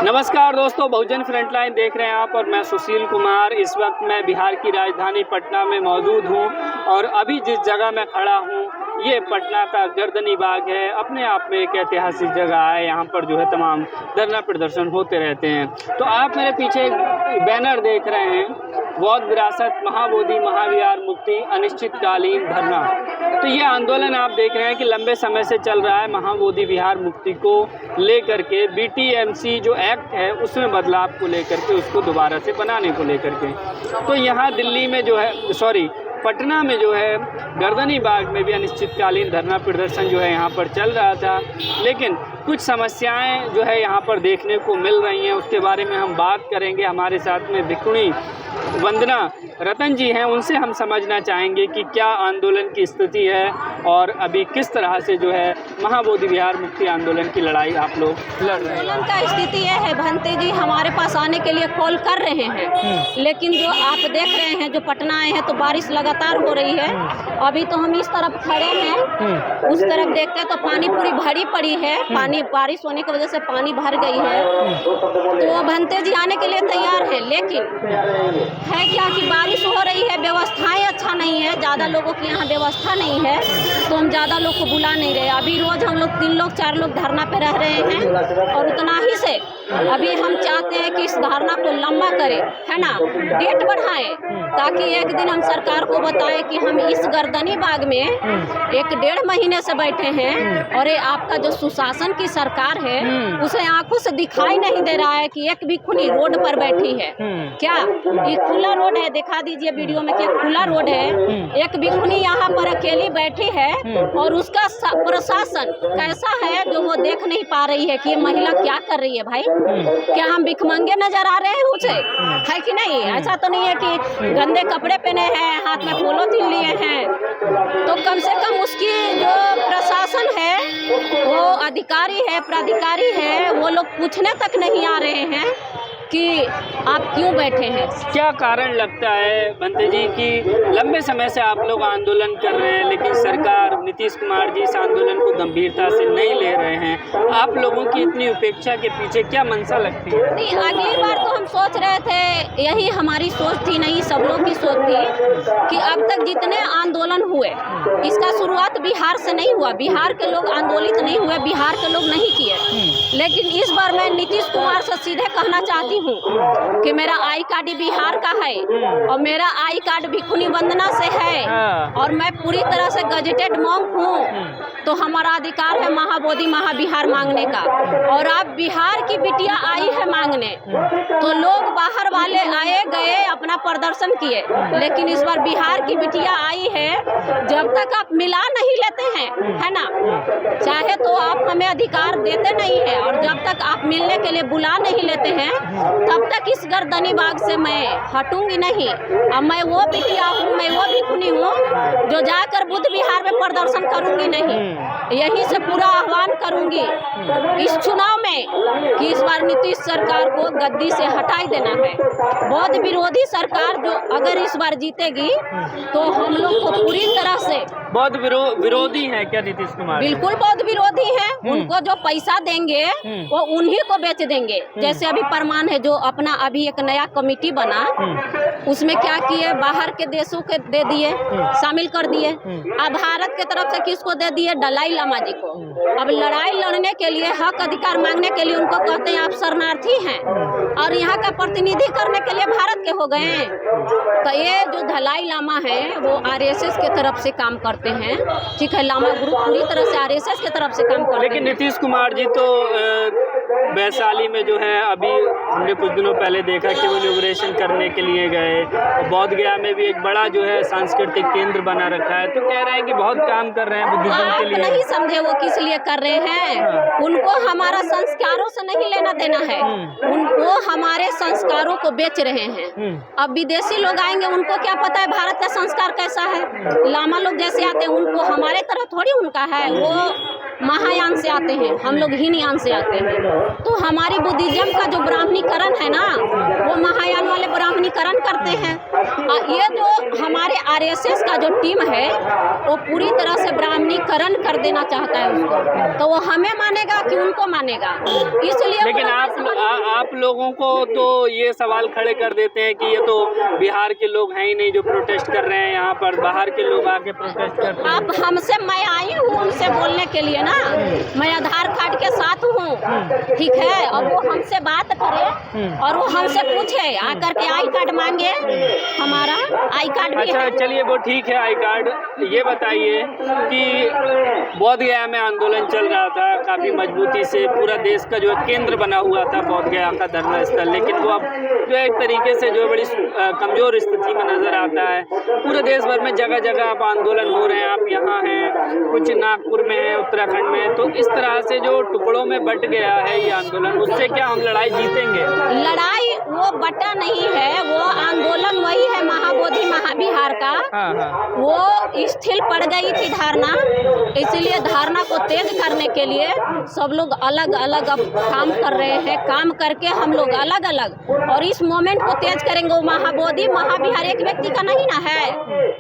नमस्कार दोस्तों, बहुजन फ्रंटलाइन देख रहे हैं आप और मैं सुशील कुमार। इस वक्त मैं बिहार की राजधानी पटना में मौजूद हूं और अभी जिस जगह मैं खड़ा हूं ये पटना का गर्दनी बाग है। अपने आप में एक ऐतिहासिक जगह है। यहाँ पर जो है तमाम धरना प्रदर्शन होते रहते हैं। तो आप मेरे पीछे एक बैनर देख रहे हैं, बौद्ध विरासत महाबोधि महाविहार मुक्ति अनिश्चितकालीन धरना। तो ये आंदोलन आप देख रहे हैं कि लंबे समय से चल रहा है। महाबोधि विहार मुक्ति को लेकर के BTMC जो एक्ट है उसमें बदलाव को लेकर के, उसको दोबारा से बनाने को लेकर के। तो यहाँ दिल्ली में जो है पटना में जो है गर्दनी बाग में भी अनिश्चितकालीन धरना प्रदर्शन जो है यहाँ पर चल रहा था। लेकिन कुछ समस्याएं जो है यहाँ पर देखने को मिल रही हैं, उसके बारे में हम बात करेंगे। हमारे साथ में भिकुणी वंदना रतन जी हैं, उनसे हम समझना चाहेंगे कि क्या आंदोलन की स्थिति है और अभी किस तरह से जो है महाबोधि विहार मुक्ति आंदोलन की लड़ाई आप लोग लड़ रहे हैं। आंदोलन का स्थिति यह है, भंते जी हमारे पास आने के लिए कॉल कर रहे हैं, लेकिन जो आप देख रहे हैं, जो पटना आए हैं तो बारिश लगातार हो रही है। अभी तो हम इस तरफ खड़े हैं, उस तरफ देखते हैं तो पानी पूरी भरी पड़ी है। पानी बारिश होने की वजह से पानी भर गई है। तो भंते जी आने के लिए तैयार है, लेकिन है क्या कि बारिश हो रही है, व्यवस्थाएं अच्छा नहीं है, ज़्यादा लोगों की यहाँ व्यवस्था नहीं है, तो हम ज़्यादा लोग को बुला नहीं रहे। अभी रोज हम लोग 3 लोग 4 लोग धरना पे रह रहे हैं और उतना ही से अभी हम चाहते हैं कि इस धरना को लंबा करें, है ना, डेट बढ़ाएं, ताकि एक दिन हम सरकार को बताएं कि हम इस गर्दनी बाग में 1-1.5 महीने से बैठे हैं और ये आपका जो सुशासन की सरकार है उसे आंखों से दिखाई नहीं दे रहा है कि एक भी खूनी रोड पर बैठी है। क्या ये खुला रोड है? दिखा दीजिए वीडियो में कि खुला रोड है, एक भी खूनी यहाँ पर अकेली बैठी है और उसका प्रशासन कैसा है जो वो देख नहीं पा रही है कि ये महिला क्या कर रही है। भाई क्या हम भिखमंगे नजर आ रहे हैं उसे? है कि नहीं? ऐसा तो नहीं है कि गंदे कपड़े पहने हैं, हाथ में पॉलीथिन लिए हैं। तो कम से कम उसकी जो प्रशासन है, वो अधिकारी है, प्राधिकारी है, वो लोग पूछने तक नहीं आ रहे हैं कि आप क्यों बैठे हैं। क्या कारण लगता है भंते जी कि लंबे समय से आप लोग आंदोलन कर रहे हैं, लेकिन सरकार नीतीश कुमार जी इस आंदोलन को गंभीरता से नहीं ले रहे हैं? आप लोगों की इतनी उपेक्षा के पीछे क्या मंशा लगती है? नहीं, अगली बार तो हम सोच रहे थे, यही हमारी सोच थी, नहीं सब लोग की सोच थी कि अब तक जितने आंदोलन हुए, इसका शुरुआत बिहार से नहीं हुआ, बिहार के लोग आंदोलित नहीं हुए, बिहार के लोग नहीं किए। लेकिन इस बार मैं नीतीश कुमार से सीधे कहना चाहती हूँ कि मेरा आई कार्ड बिहार का है और मेरा आई कार्ड भिकुणी वंदना से है और मैं पूरी तरह से गजेटेड मॉन्क हूँ, तो हमारा अधिकार है महाबोधि महाविहार मांगने का। और अब बिहार की बिटिया आई है मांगने, तो लोग बाहर वाले आए गए, अपना प्रदर्शन किए, लेकिन इस बार बिहार की बिटिया आई है। जब तक आप मिला नहीं लेते हैं, है ना, चाहे तो आप हमें अधिकार देते नहीं है, और जब तक आप मिलने के लिए बुला नहीं लेते हैं, तब तक इस गर्दनी बाग से मैं हटूंगी नहीं। अब मैं वो बिटिया हूँ, मैं वो भिखुनी हूँ जो जाकर बुद्ध विहार में प्रदर्शन करूंगी नहीं। यही से पूरा आह्वान करूंगी इस चुनाव में कि इस बार नीतीश सरकार को गद्दी से हटाई देना है। बौद्ध विरोधी सरकार जो अगर इस बार जीतेगी तो हम लोग को पूरी तरह से बौद्ध विरोधी है क्या नीतीश कुमार? बिल्कुल बौद्ध विरोधी है। उनको जो पैसा देंगे वो उन्हीं को बेच देंगे। जैसे अभी प्रमाण है, जो अपना अभी एक नया कमेटी बना, उसमें क्या किए, बाहर के देशों के दे दिए, शामिल कर दिए। अब भारत की तरफ से किसको दे दिए? दलाई लामा जी को। अब लड़ाई लड़ने के लिए, हक अधिकार मांगने के लिए उनको कहते हैं आप शरणार्थी हैं, और यहाँ का प्रतिनिधि करने के लिए भारत के हो गए हैं। तो ये जो दलाई लामा है वो RSS के तरफ से काम करते हैं, ठीक है, लामा ग्रुप पूरी तरह से RSS के तरफ से काम करते हैं। लेकिन नीतीश कुमार जी तो वैशाली में जो है, अभी हमने कुछ दिनों पहले देखा कि वो लिबरेशन करने के लिए गए। बोध गया में भी एक बड़ा जो है सांस्कृतिक केंद्र बना रखा है, तो कह रहे हैं कि बहुत काम कर रहे हैं बुद्धिज्म के लिए। नहीं समझे वो किस लिए कर रहे हैं? उनको हमारा संस्कारों से नहीं लेना देना है, उनको हमारे संस्कारों को बेच रहे हैं। अब विदेशी लोग आएंगे, उनको क्या पता है भारत का संस्कार कैसा है? लामा लोग जैसे आते हैं, उनको हमारे तरह थोड़ी उनका है, वो महायान से आते हैं, हम लोग हीनयान से आते हैं। तो हमारी बुद्धिज्म का जो ब्राह्मणीकरण है ना, वो महायान वाले ब्राह्मणीकरण करते हैं। ये जो हमारे RSS का जो टीम है वो पूरी तरह से ब्राह्मणीकरण कर देना चाहता है उसको, तो वो हमें मानेगा कि उनको मानेगा? इसलिए लेकिन आप आप लोगों को तो ये सवाल खड़े कर देते हैं कि ये तो बिहार के लोग हैं ही नहीं जो प्रोटेस्ट कर रहे हैं, यहाँ पर बाहर के लोग आके प्रोटेस्ट करते हैं। अब हमसे, मैं आई हूँ उनसे बोलने के लिए ना, मैं आधार कार्ड के साथ हूँ, ठीक है। अब वो हमसे बात करे और वो हमसे पूछे आकर के आई कार्ड मांगे, हमारा आई कार्ड भी अच्छा है। चलिए वो ठीक है आई कार्ड। ये बताइए कि बोधगया में आंदोलन चल रहा था काफ़ी मजबूती से, पूरा देश का जो केंद्र बना हुआ था बोधगया का धरना स्थल, लेकिन वो अब जो एक तरीके से जो बड़ी कमज़ोर स्थिति में नज़र आता है। पूरे देश भर में जगह जगह अब आंदोलन हो रहे हैं, आप यहाँ हैं, कुछ नागपुर में है, उत्तराखंड में, तो इस तरह से जो टुकड़ों में बट गया है ये आंदोलन, उससे क्या हम लड़ाई जीतेंगे? लड़ाई वो बटा नहीं है, वो आंदोलन वही है महाबोधि महाबिहार का। वो स्थिर पड़ गई थी धारणा, इसलिए धारणा को तेज करने के लिए सब लोग अलग अलग अब काम कर रहे हैं। काम करके हम लोग अलग अलग और इस मोमेंट को तेज करेंगे। वो महाबोधि महाबिहार एक व्यक्ति का नहीं ना है,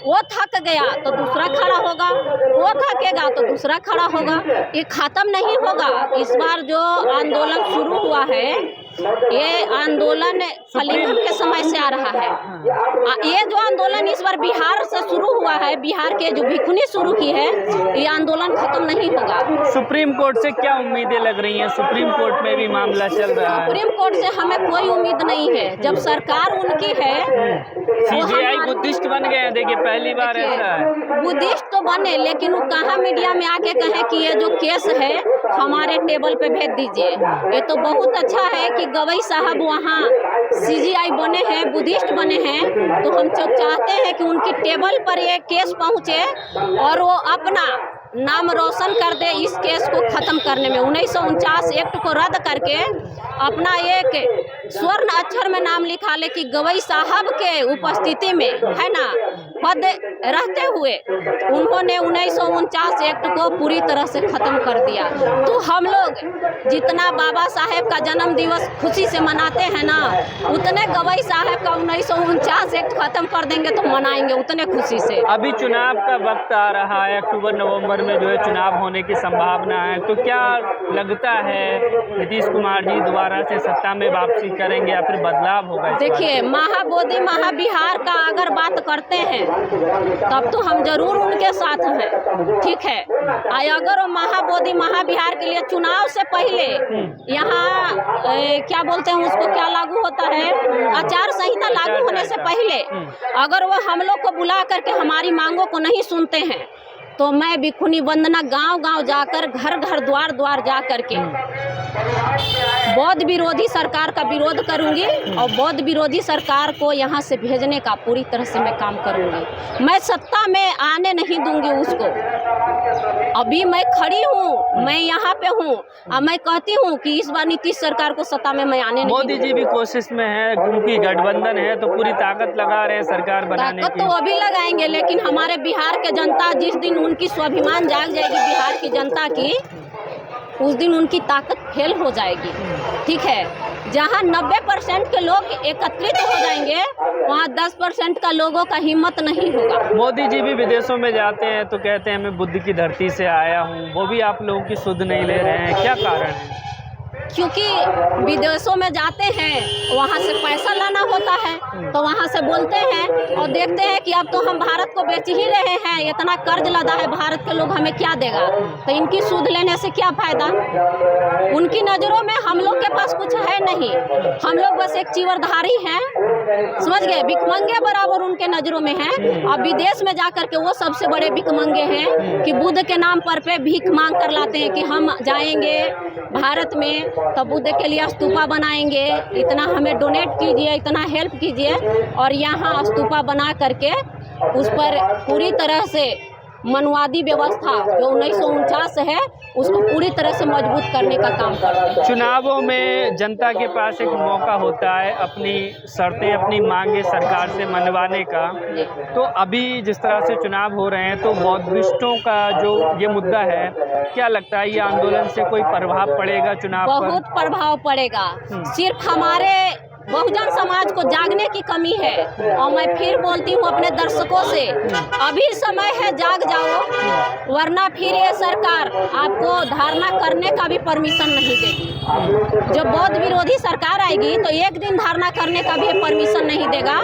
वो थक गया तो दूसरा खड़ा होगा, वो थकेगा तो दूसरा खड़ा होगा, ये खत्म नहीं होगा। इस बार जो आंदोलन शुरू हुआ है, ये आंदोलन कलिंगम के समय से आ रहा है। ये जो आंदोलन इस बार बिहार से शुरू हुआ है, बिहार के जो भिखुनी शुरू की है, ये आंदोलन खत्म नहीं होगा। सुप्रीम कोर्ट से क्या उम्मीदें लग रही हैं? सुप्रीम कोर्ट में भी मामला चल रहा है। सुप्रीम कोर्ट से हमें कोई उम्मीद नहीं है, जब सरकार उनकी है। सीजीआई बुद्धिस्ट बन गए हैं, देखिए पहली बार ऐसा है। बुद्धिस्ट तो बने, लेकिन वो कहाँ मीडिया में आके कहे कि ये जो केस है हमारे टेबल पे भेज दीजिए। ये तो बहुत अच्छा है कि गवई साहब वहाँ सीजीआई बने हैं, बुद्धिस्ट बने हैं, तो हम चाहते हैं कि उनकी टेबल पर ये केस पहुँचे और वो अपना नाम रोशन कर दे इस केस को ख़त्म करने में। 1949 एक्ट को रद्द करके अपना एक स्वर्ण अक्षर में नाम लिखा ले कि गवई साहब के उपस्थिति में, है ना, पद रहते हुए उन्होंने 1949 एक्ट को पूरी तरह से ख़त्म कर दिया। तो हम लोग जितना बाबा साहेब का जन्म दिवस खुशी से मनाते हैं ना, उतने गवई साहब का 1949 एक्ट ख़त्म कर देंगे तो मनाएंगे उतने खुशी से। अभी चुनाव का वक्त आ रहा है, अक्टूबर नवंबर में जो है चुनाव होने की संभावना है, तो क्या लगता है नीतीश कुमार जी दोबारा से सत्ता में वापसी करेंगे या फिर बदलाव होगा? देखिए, महाबोधि महाबिहार का अगर बात करते हैं तब तो हम जरूर उनके साथ हैं, ठीक है। अगर वो महाबोधि महाबिहार के लिए चुनाव से पहले यहाँ क्या बोलते हैं उसको, क्या लागू होता है, आचार संहिता लागू होने से पहले अगर वो हम लोग को बुला करके हमारी मांगों को नहीं सुनते हैं तो मैं भिखुनी वंदना गांव गांव जाकर, घर घर द्वार द्वार जा करके बौद्ध विरोधी सरकार का विरोध करूंगी और बौद्ध विरोधी सरकार को यहाँ से भेजने का पूरी तरह से मैं काम करूंगी। मैं सत्ता में आने नहीं दूंगी उसको। अभी मैं खड़ी हूँ, मैं यहाँ पे हूँ, अब मैं कहती हूँ कि इस बार नीतीश सरकार को सत्ता में मैं आने नहीं मोदी जी भी कोशिश में है, उनकी गठबंधन है तो पूरी ताकत लगा रहे हैं सरकार बनाने की। ताकत तो अभी लगाएंगे, लेकिन हमारे बिहार के जनता, जिस दिन उनकी स्वाभिमान जाग जाएगी बिहार की जनता की, उस दिन उनकी ताकत फेल हो जाएगी, ठीक है। जहां 90% के लोग एकत्रित हो जाएंगे, वहां 10% का लोगों का हिम्मत नहीं होगा। मोदी जी भी विदेशों में जाते हैं तो कहते हैं मैं बुद्ध की धरती से आया हूं, वो भी आप लोगों की सुध नहीं ले रहे हैं, क्या कारण है? क्योंकि विदेशों में जाते हैं, वहाँ से पैसा लाना होता है, तो वहाँ से बोलते हैं और देखते हैं कि अब तो हम भारत को बेच ही रहे हैं, इतना कर्ज लदा है भारत के लोग, हमें क्या देगा, तो इनकी सूद लेने से क्या फ़ायदा। उनकी नज़रों में हम लोग के पास कुछ है नहीं, हम लोग बस एक चीवरधारी हैं, समझ गए, भिखमंगे बराबर उनके नज़रों में हैं। अब विदेश में जा कर के वो सबसे बड़े भिखमंगे हैं कि बुद्ध के नाम पर पे भीख मांग कर लाते हैं कि हम जाएंगे भारत में तो बुद्ध के लिए स्तूपा बनाएंगे, इतना हमें डोनेट कीजिए, इतना हेल्प कीजिए, और यहाँ स्तूपा बना करके उस पर पूरी तरह से मनवादी व्यवस्था जो 1949 है उसको पूरी तरह से मजबूत करने का काम करते हैं। चुनावों में जनता के पास एक मौका होता है अपनी शर्तें, अपनी मांगे सरकार से मनवाने का, तो अभी जिस तरह से चुनाव हो रहे हैं तो बौद्धिस्टों का जो ये मुद्दा है, क्या लगता है ये आंदोलन से कोई प्रभाव पड़ेगा चुनाव पर? बहुत प्रभाव पड़ेगा। सिर्फ हमारे बहुजन समाज को जागने की कमी है, और मैं फिर बोलती हूँ अपने दर्शकों से, अभी समय है, जाग जाओ, वरना फिर ये सरकार आपको धारणा करने का भी परमिशन नहीं देगी। जब बौद्ध विरोधी सरकार आएगी तो एक दिन धरना करने का भी परमिशन नहीं देगा।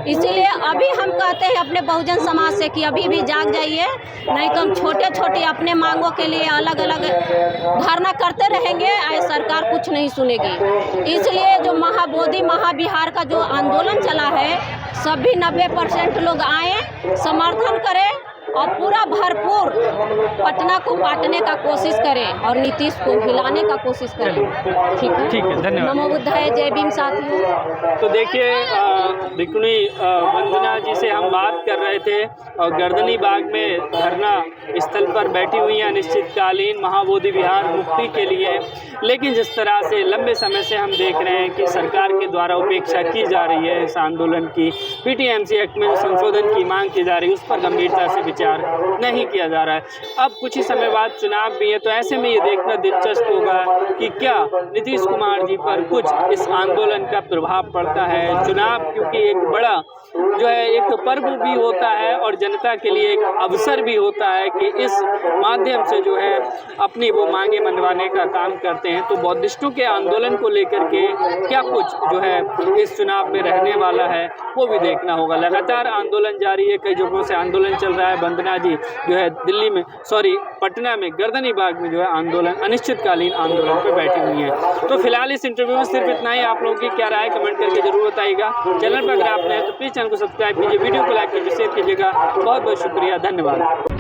इसीलिए अभी हम कहते हैं अपने बहुजन समाज से कि अभी भी जाग जाइए, नहीं तो हम छोटे छोटे अपने मांगों के लिए अलग अलग धरना करते रहेंगे, सरकार कुछ नहीं सुनेगी। इसलिए जो महाबोधि महाबिहार का जो आंदोलन चला है, सभी 90% लोग आए, समर्थन करें और पूरा भरपूर पटना को बांटने का कोशिश करें और नीतीश को हिलाने का कोशिश करें। ठीक है, धन्यवाद। नमो बुद्धाय, जय भीम साथियों। तो देखिए भिकुनी वंदना जी से हम बात कर रहे थे और गर्दनी बाग में धरना स्थल पर बैठी हुई हैं अनिश्चितकालीन महाबोधि विहार मुक्ति के लिए। लेकिन जिस तरह से लंबे समय से हम देख रहे हैं कि सरकार के द्वारा उपेक्षा की जा रही है इस आंदोलन की, पीटीएमसी एक्ट में संशोधन की मांग की जा रही है, उस पर गंभीरता से विचार नहीं किया जा रहा है। अब कुछ ही समय बाद चुनाव भी है, तो ऐसे में ये देखना दिलचस्प होगा कि क्या नीतीश कुमार जी पर कुछ इस आंदोलन का प्रभाव पड़ता है। चुनाव क्योंकि एक बड़ा जो है एक पर्व भी होता है और जनता के लिए एक अवसर भी होता है कि इस माध्यम से जो है अपनी वो मांगे मनवाने का काम करते हैं। तो बौद्धिस्टों के आंदोलन को लेकर के क्या कुछ जो है इस चुनाव में रहने वाला है वो भी देखना होगा। लगातार आंदोलन जारी है, कई जगहों से आंदोलन चल रहा है। वंदना जी जो है पटना में गर्दनी बाग में जो है आंदोलन अनिश्चितकालीन आंदोलन पे बैठी हुई है। तो फिलहाल इस इंटरव्यू में सिर्फ इतना ही। आप लोगों की क्या राय कमेंट करके जरूर बताइएगा। चैनल पर अगर आप नए हैं तो प्लीज़ चैनल को सब्सक्राइब कीजिए, वीडियो को लाइक कीजिए, शेयर कीजिएगा। बहुत बहुत शुक्रिया, धन्यवाद।